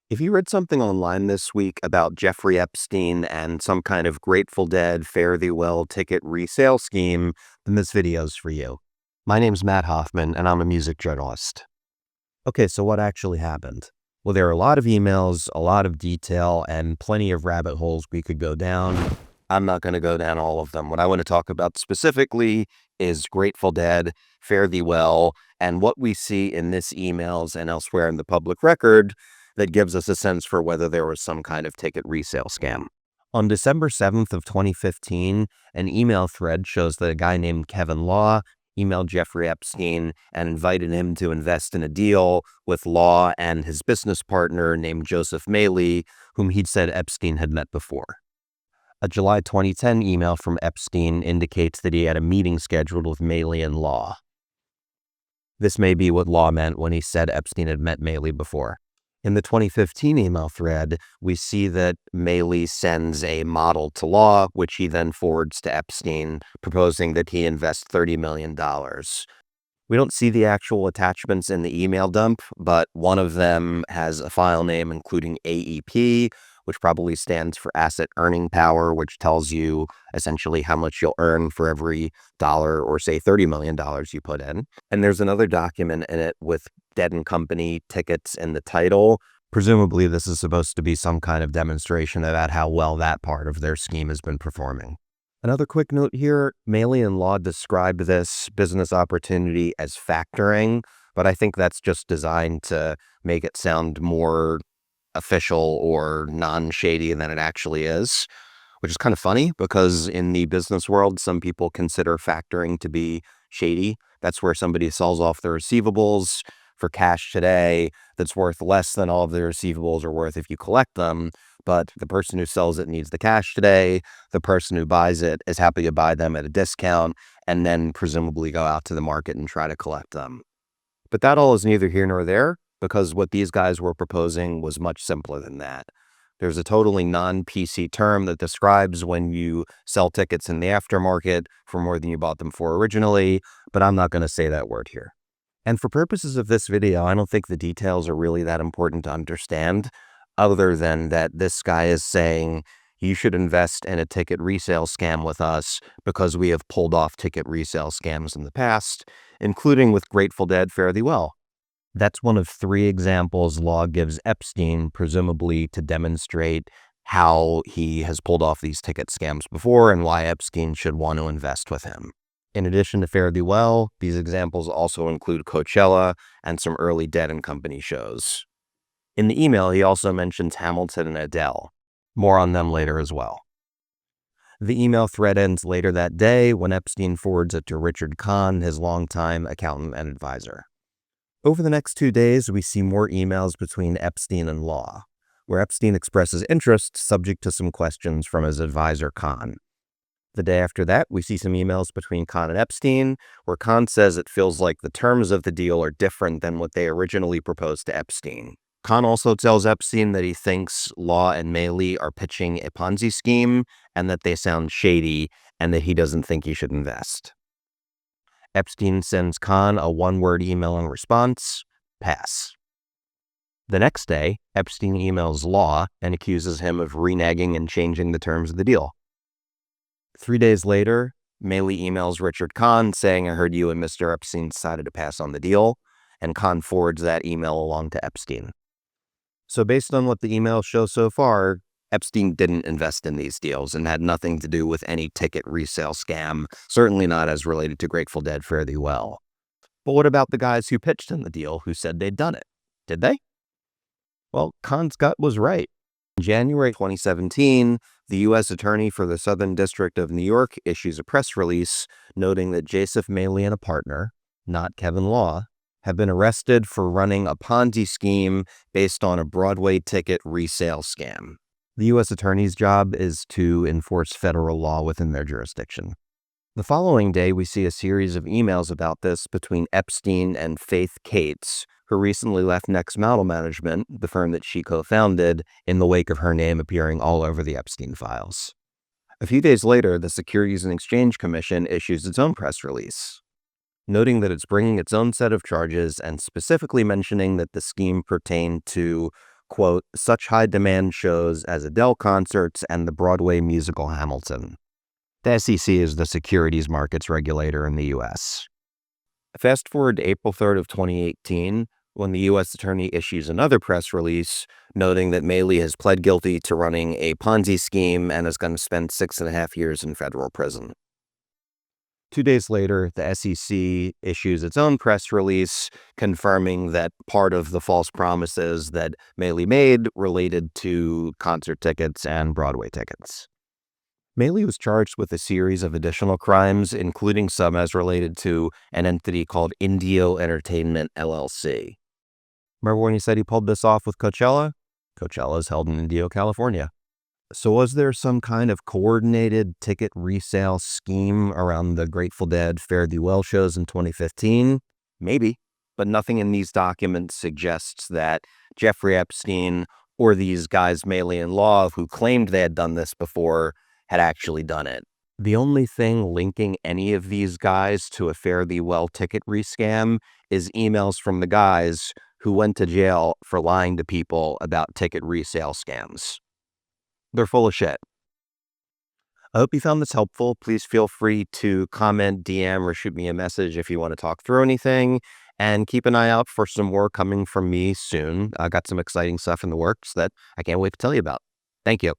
If you read something online this week about Jeffrey Epstein and some kind of Grateful Dead fare thee well ticket resale scheme, then this video's for you. My name's Matt Hoffman, and I'm a music journalist. Okay, so what actually happened? Well, there are a lot of emails, a lot of detail, and plenty of rabbit holes we could go down. I'm not going to go down all of them. What I want to talk about specifically is Grateful Dead, fare thee well, and what we see in this emails and elsewhere in the public record that gives us a sense for whether there was some kind of ticket resale scam. On December 7th of 2015, an email thread shows that a guy named Kevin Law emailed Jeffrey Epstein and invited him to invest in a deal with Law and his business partner named Joseph Maley, whom he'd said Epstein had met before. A July 2010 email from Epstein indicates that he had a meeting scheduled with Maley and Law. This may be what Law meant when he said Epstein had met Maley before. In the 2015 email thread, we see that Maley sends a model to Law, which he then forwards to Epstein, proposing that he invest $30 million. We don't see the actual attachments in the email dump, but one of them has a file name including AEP, which probably stands for Asset Earning Power, which tells you essentially how much you'll earn for every dollar or say $30 million you put in. And there's another document in it with Dead & Company tickets in the title. Presumably, this is supposed to be some kind of demonstration about how well that part of their scheme has been performing. Another quick note here, Maley and Law described this business opportunity as factoring, but I think that's just designed to make it sound more official or non-shady than it actually is, which is kind of funny because in the business world, some people consider factoring to be shady. That's where somebody sells off their receivables for cash today that's worth less than all of the receivables are worth if you collect them. But the person who sells it needs the cash today. The person who buys it is happy to buy them at a discount and then presumably go out to the market and try to collect them. But that all is neither here nor there because what these guys were proposing was much simpler than that. There's a totally non-PC term that describes when you sell tickets in the aftermarket for more than you bought them for originally, but I'm not going to say that word here. And for purposes of this video, I don't think the details are really that important to understand, other than that this guy is saying you should invest in a ticket resale scam with us because we have pulled off ticket resale scams in the past, including with Grateful Dead fare thee well. That's one of three examples Law gives Epstein, presumably to demonstrate how he has pulled off these ticket scams before and why Epstein should want to invest with him. In addition to fare thee well, these examples also include Coachella and some early Dead & Company shows. In the email, he also mentions Hamilton and Adele. More on them later as well. The email thread ends later that day when Epstein forwards it to Richard Kahn, his longtime accountant and advisor. Over the next 2 days, we see more emails between Epstein and Law, where Epstein expresses interest subject to some questions from his advisor Kahn. The day after that, we see some emails between Kahn and Epstein, where Kahn says it feels like the terms of the deal are different than what they originally proposed to Epstein. Kahn also tells Epstein that he thinks Law and Maley are pitching a Ponzi scheme and that they sound shady and that he doesn't think he should invest. Epstein sends Kahn a one-word email in response, pass. The next day, Epstein emails Law and accuses him of reneging and changing the terms of the deal. 3 days later, Maley emails Richard Kahn saying, I heard you and Mr. Epstein decided to pass on the deal, and Kahn forwards that email along to Epstein. So based on what the emails show so far, Epstein didn't invest in these deals and had nothing to do with any ticket resale scam, certainly not as related to Grateful Dead fare thee well. But what about the guys who pitched in the deal who said they'd done it? Did they? Well, Kahn's gut was right. In January 2017, the U.S. Attorney for the Southern District of New York issues a press release noting that Joseph Maley and a partner, not Kevin Law, have been arrested for running a Ponzi scheme based on a Broadway ticket resale scam. The U.S. Attorney's job is to enforce federal law within their jurisdiction. The following day, we see a series of emails about this between Epstein and Faith Cates, who recently left Next Model Management, the firm that she co-founded, in the wake of her name appearing all over the Epstein files. A few days later, the Securities and Exchange Commission issues its own press release, noting that it's bringing its own set of charges and specifically mentioning that the scheme pertained to, quote, such high demand shows as Adele concerts and the Broadway musical Hamilton. The SEC is the securities markets regulator in the U.S. Fast forward to April 3rd of 2018, when the U.S. attorney issues another press release noting that Maley has pled guilty to running a Ponzi scheme and is going to spend 6.5 years in federal prison. 2 days later, the SEC issues its own press release confirming that part of the false promises that Maley made related to concert tickets and Broadway tickets. Maley was charged with a series of additional crimes, including some as related to an entity called Indio Entertainment, LLC. Remember when he said he pulled this off with Coachella? Coachella is held in Indio, California. So was there some kind of coordinated ticket resale scheme around the Grateful Dead Fare Thee Well shows in 2015? Maybe, but nothing in these documents suggests that Jeffrey Epstein or these guys Maley and Law, who claimed they had done this before, had actually done it. The only thing linking any of these guys to a Fare Thee Well ticket rescam is emails from the guys who went to jail for lying to people about ticket resale scams. They're full of shit. I hope you found this helpful. Please feel free to comment, DM, or shoot me a message if you want to talk through anything. And keep an eye out for some more coming from me soon. I got some exciting stuff in the works that I can't wait to tell you about. Thank you.